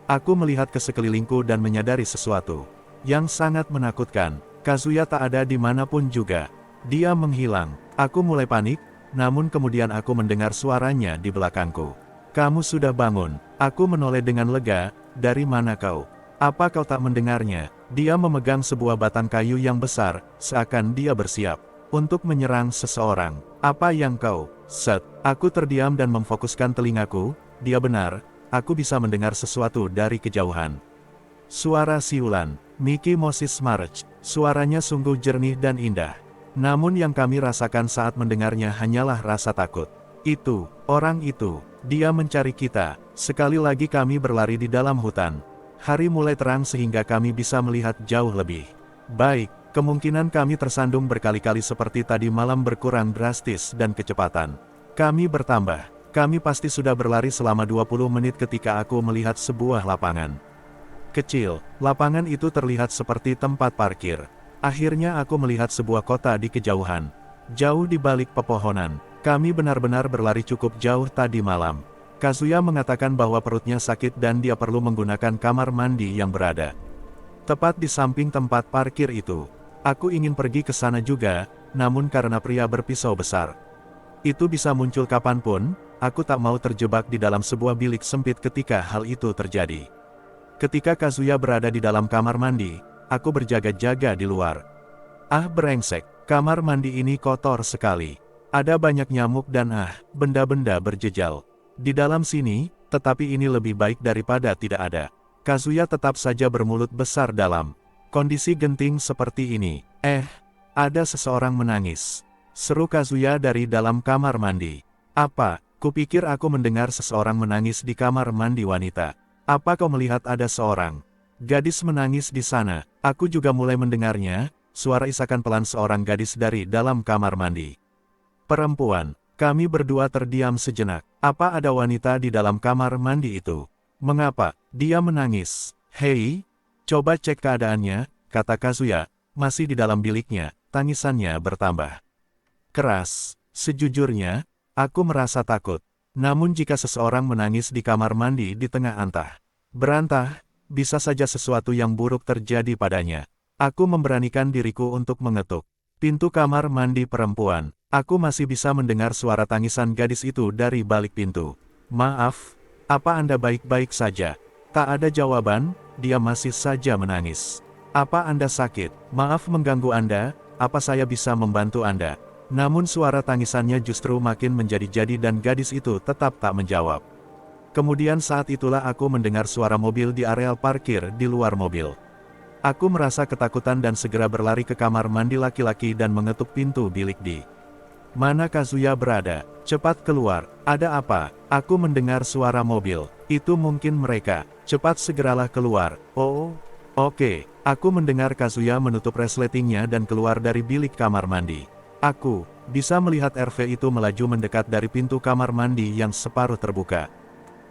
Aku melihat ke sekelilingku dan menyadari sesuatu yang sangat menakutkan. Kazuya tak ada di manapun juga. Dia menghilang. Aku mulai panik, namun kemudian aku mendengar suaranya di belakangku. Kamu sudah bangun. Aku menoleh dengan lega. Dari mana kau? Apa kau tak mendengarnya? Dia memegang sebuah batang kayu yang besar, seakan dia bersiap untuk menyerang seseorang. Apa yang kau? Set. Aku terdiam dan memfokuskan telingaku. Dia benar, aku bisa mendengar sesuatu dari kejauhan. Suara siulan, Mickey Moses March. Suaranya sungguh jernih dan indah. Namun yang kami rasakan saat mendengarnya hanyalah rasa takut. Itu, orang itu, dia mencari kita. Sekali lagi kami berlari di dalam hutan. Hari mulai terang sehingga kami bisa melihat jauh lebih baik. Kemungkinan kami tersandung berkali-kali seperti tadi malam berkurang drastis dan kecepatan kami bertambah. Kami pasti sudah berlari selama 20 menit ketika aku melihat sebuah lapangan kecil. Lapangan itu terlihat seperti tempat parkir. Akhirnya aku melihat sebuah kota di kejauhan. Jauh di balik pepohonan. Kami benar-benar berlari cukup jauh tadi malam. Kazuya mengatakan bahwa perutnya sakit dan dia perlu menggunakan kamar mandi yang berada tepat di samping tempat parkir itu. Aku ingin pergi ke sana juga, namun karena pria berpisau besar itu bisa muncul kapanpun, aku tak mau terjebak di dalam sebuah bilik sempit ketika hal itu terjadi. Ketika Kazuya berada di dalam kamar mandi, aku berjaga-jaga di luar. Ah brengsek, kamar mandi ini kotor sekali. Ada banyak nyamuk dan benda-benda berjejal di dalam sini, tetapi ini lebih baik daripada tidak ada. Kazuya tetap saja bermulut besar dalam kondisi genting seperti ini. Ada seseorang menangis. Seru Kazuya dari dalam kamar mandi. Apa? Kupikir aku mendengar seseorang menangis di kamar mandi wanita. Apa kau melihat ada seorang gadis menangis di sana? Aku juga mulai mendengarnya, suara isakan pelan seorang gadis dari dalam kamar mandi. Perempuan. Kami berdua terdiam sejenak. Apa ada wanita di dalam kamar mandi itu? Mengapa dia menangis? Hei, coba cek keadaannya, kata Kazuya, masih di dalam biliknya. Tangisannya bertambah keras. Sejujurnya, aku merasa takut. Namun jika seseorang menangis di kamar mandi di tengah antah berantah, bisa saja sesuatu yang buruk terjadi padanya. Aku memberanikan diriku untuk mengetuk pintu kamar mandi perempuan. Aku masih bisa mendengar suara tangisan gadis itu dari balik pintu. Maaf, apa Anda baik-baik saja? Tak ada jawaban, dia masih saja menangis. Apa Anda sakit? Maaf mengganggu Anda, apa saya bisa membantu Anda? Namun suara tangisannya justru makin menjadi-jadi dan gadis itu tetap tak menjawab. Kemudian saat itulah aku mendengar suara mobil di areal parkir di luar mobil. Aku merasa ketakutan dan segera berlari ke kamar mandi laki-laki dan mengetuk pintu bilik di mana Kazuya berada. Cepat keluar, ada apa? Aku mendengar suara mobil. Itu mungkin mereka. Cepat segeralah keluar. Oh, oke. Aku mendengar Kazuya menutup resletingnya dan keluar dari bilik kamar mandi. Aku bisa melihat RV itu melaju mendekat dari pintu kamar mandi yang separuh terbuka.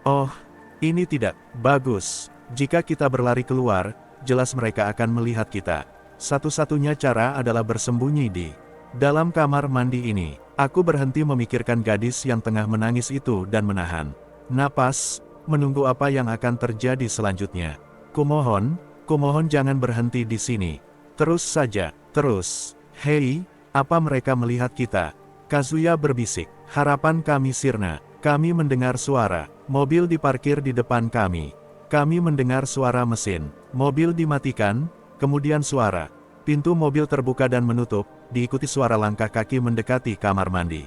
Oh, ini tidak bagus. Jika kita berlari keluar, jelas mereka akan melihat kita. Satu-satunya cara adalah bersembunyi di dalam kamar mandi ini. Aku berhenti memikirkan gadis yang tengah menangis itu dan menahan napas, menunggu apa yang akan terjadi selanjutnya. Kumohon jangan berhenti di sini. Terus saja, terus. Hei, apa mereka melihat kita? Kazuya berbisik. Harapan kami sirna. Kami mendengar suara mobil diparkir di depan kami. Kami mendengar suara mesin mobil dimatikan, kemudian suara pintu mobil terbuka dan menutup, diikuti suara langkah kaki mendekati kamar mandi.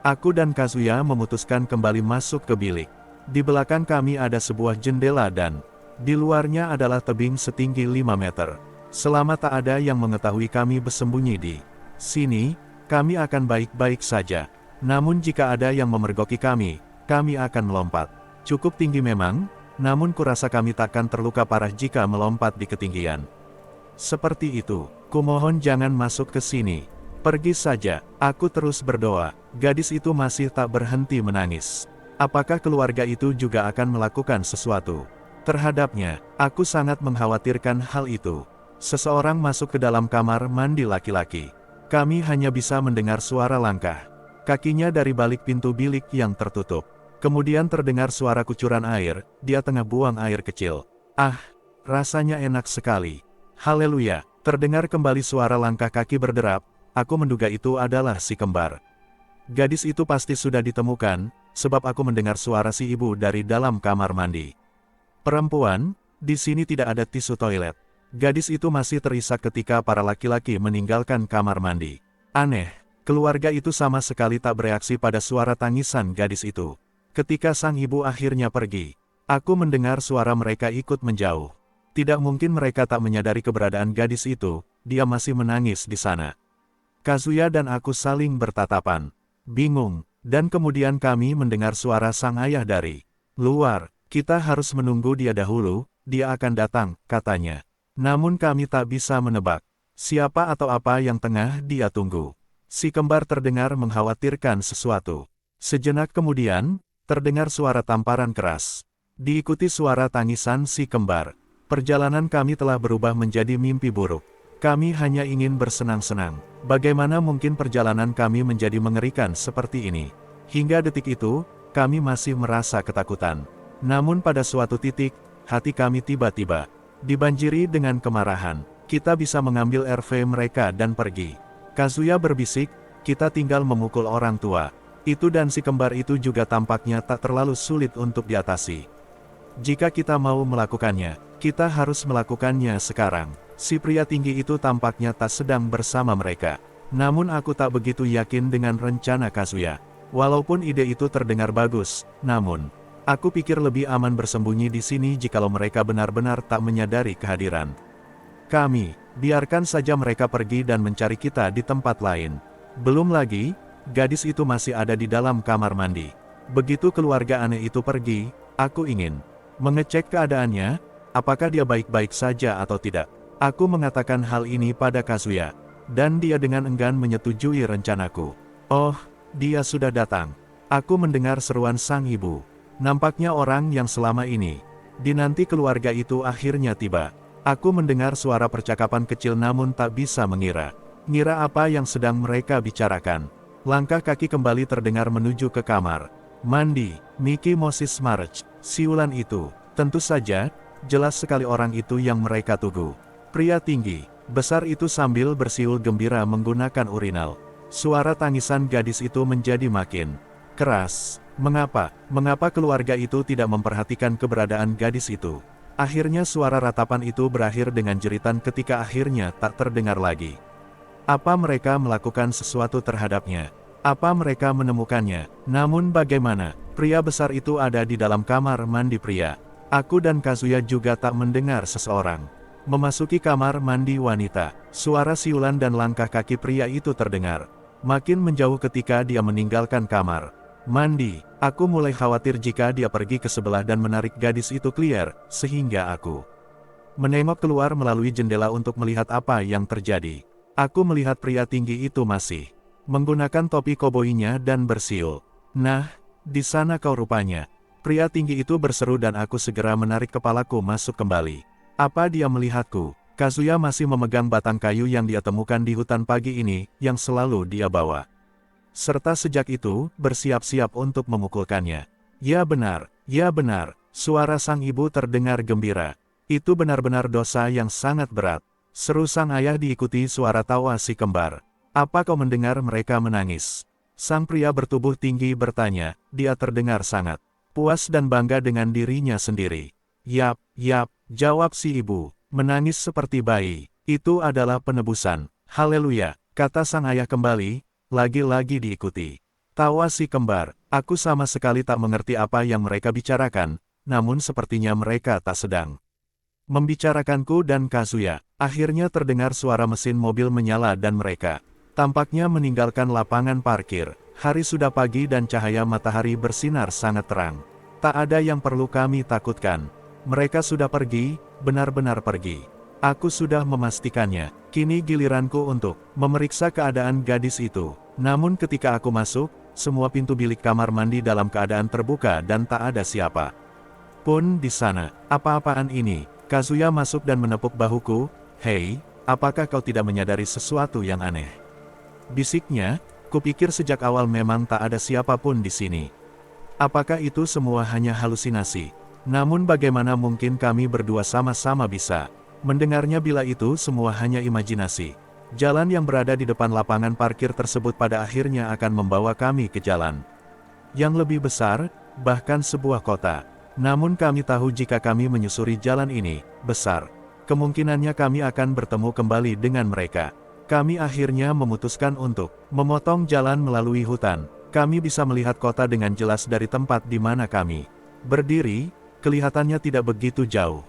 Aku dan Kazuya memutuskan kembali masuk ke bilik. Di belakang kami ada sebuah jendela dan di luarnya adalah tebing setinggi 5 meter. Selama tak ada yang mengetahui kami bersembunyi di sini, kami akan baik-baik saja. Namun jika ada yang memergoki kami akan melompat. Cukup tinggi memang, namun kurasa kami takkan terluka parah jika melompat di ketinggian seperti itu. Kumohon jangan masuk ke sini. Pergi saja. Aku terus berdoa. Gadis itu masih tak berhenti menangis. Apakah keluarga itu juga akan melakukan sesuatu terhadapnya? Aku sangat mengkhawatirkan hal itu. Seseorang masuk ke dalam kamar mandi laki-laki. Kami hanya bisa mendengar suara langkah kakinya dari balik pintu bilik yang tertutup. Kemudian terdengar suara kucuran air, dia tengah buang air kecil. Ah, rasanya enak sekali. Haleluya, terdengar kembali suara langkah kaki berderap, aku menduga itu adalah si kembar. Gadis itu pasti sudah ditemukan, sebab aku mendengar suara si ibu dari dalam kamar mandi. Perempuan, di sini tidak ada tisu toilet. Gadis itu masih terisak ketika para laki-laki meninggalkan kamar mandi. Aneh, keluarga itu sama sekali tak bereaksi pada suara tangisan gadis itu. Ketika sang ibu akhirnya pergi, aku mendengar suara mereka ikut menjauh. Tidak mungkin mereka tak menyadari keberadaan gadis itu, dia masih menangis di sana. Kazuya dan aku saling bertatapan, bingung, dan kemudian kami mendengar suara sang ayah dari luar. Kita harus menunggu dia dahulu, dia akan datang, katanya. Namun kami tak bisa menebak siapa atau apa yang tengah dia tunggu. Si kembar terdengar mengkhawatirkan sesuatu. Sejenak kemudian, terdengar suara tamparan keras. Diikuti suara tangisan si kembar. Perjalanan kami telah berubah menjadi mimpi buruk. Kami hanya ingin bersenang-senang. Bagaimana mungkin perjalanan kami menjadi mengerikan seperti ini? Hingga detik itu, kami masih merasa ketakutan. Namun pada suatu titik, hati kami tiba-tiba dibanjiri dengan kemarahan. Kita bisa mengambil RV mereka dan pergi. Kazuya berbisik, kita tinggal memukul orang tua. Itu dan si kembar itu juga tampaknya tak terlalu sulit untuk diatasi. Jika kita mau melakukannya, kita harus melakukannya sekarang. Si pria tinggi itu tampaknya tak sedang bersama mereka. Namun aku tak begitu yakin dengan rencana Kazuya. Walaupun ide itu terdengar bagus, namun aku pikir lebih aman bersembunyi di sini jikalau mereka benar-benar tak menyadari kehadiran kami. Biarkan saja mereka pergi dan mencari kita di tempat lain. Belum lagi, gadis itu masih ada di dalam kamar mandi. Begitu keluarga aneh itu pergi, aku ingin mengecek keadaannya, apakah dia baik-baik saja atau tidak. Aku mengatakan hal ini pada Kazuya, dan dia dengan enggan menyetujui rencanaku. Oh, dia sudah datang. Aku mendengar seruan sang ibu. Nampaknya orang yang selama ini dinanti keluarga itu akhirnya tiba. Aku mendengar suara percakapan kecil namun tak bisa mengira apa yang sedang mereka bicarakan. Langkah kaki kembali terdengar menuju ke kamar mandi. Miki Moses March, siulan itu, tentu saja, jelas sekali orang itu yang mereka tunggu. Pria tinggi, besar itu sambil bersiul gembira menggunakan urinal. Suara tangisan gadis itu menjadi makin keras. Mengapa keluarga itu tidak memperhatikan keberadaan gadis itu? Akhirnya suara ratapan itu berakhir dengan jeritan ketika akhirnya tak terdengar lagi. Apa mereka melakukan sesuatu terhadapnya? Apa mereka menemukannya? Namun bagaimana? Pria besar itu ada di dalam kamar mandi pria. Aku dan Kazuya juga tak mendengar seseorang memasuki kamar mandi wanita. Suara siulan dan langkah kaki pria itu terdengar makin menjauh ketika dia meninggalkan kamar mandi. Aku mulai khawatir jika dia pergi ke sebelah dan menarik gadis itu keluar, sehingga aku menengok keluar melalui jendela untuk melihat apa yang terjadi. Aku melihat pria tinggi itu masih menggunakan topi koboinya dan bersiul. Nah, di sana kau rupanya. Pria tinggi itu berseru dan aku segera menarik kepalaku masuk kembali. Apa dia melihatku? Kazuya masih memegang batang kayu yang dia temukan di hutan pagi ini, yang selalu dia bawa. Serta sejak itu, bersiap-siap untuk memukulkannya. Ya benar, suara sang ibu terdengar gembira. Itu benar-benar dosa yang sangat berat. Seru sang ayah diikuti suara tawa si kembar. Apa kau mendengar mereka menangis? Sang pria bertubuh tinggi bertanya, dia terdengar sangat puas dan bangga dengan dirinya sendiri. Yap, jawab si ibu, menangis seperti bayi. Itu adalah penebusan. Haleluya, kata sang ayah kembali. Lagi-lagi diikuti tawa si kembar. Aku sama sekali tak mengerti apa yang mereka bicarakan, namun sepertinya mereka tak sedang membicarakanku dan Kazuya. Akhirnya terdengar suara mesin mobil menyala dan mereka tampaknya meninggalkan lapangan parkir. Hari sudah pagi dan cahaya matahari bersinar sangat terang. Tak ada yang perlu kami takutkan. Mereka sudah pergi, benar-benar pergi. Aku sudah memastikannya. Kini giliranku untuk memeriksa keadaan gadis itu. Namun ketika aku masuk, semua pintu bilik kamar mandi dalam keadaan terbuka dan tak ada siapa pun di sana. Apa-apaan ini? Kazuya masuk dan menepuk bahuku. Hei, apakah kau tidak menyadari sesuatu yang aneh? Bisiknya, kupikir sejak awal memang tak ada siapapun di sini. Apakah itu semua hanya halusinasi? Namun bagaimana mungkin kami berdua sama-sama bisa mendengarnya bila itu semua hanya imajinasi? Jalan yang berada di depan lapangan parkir tersebut pada akhirnya akan membawa kami ke jalan yang lebih besar, bahkan sebuah kota. Namun kami tahu jika kami menyusuri jalan ini, besar kemungkinannya kami akan bertemu kembali dengan mereka. Kami akhirnya memutuskan untuk memotong jalan melalui hutan. Kami bisa melihat kota dengan jelas dari tempat di mana kami berdiri, kelihatannya tidak begitu jauh.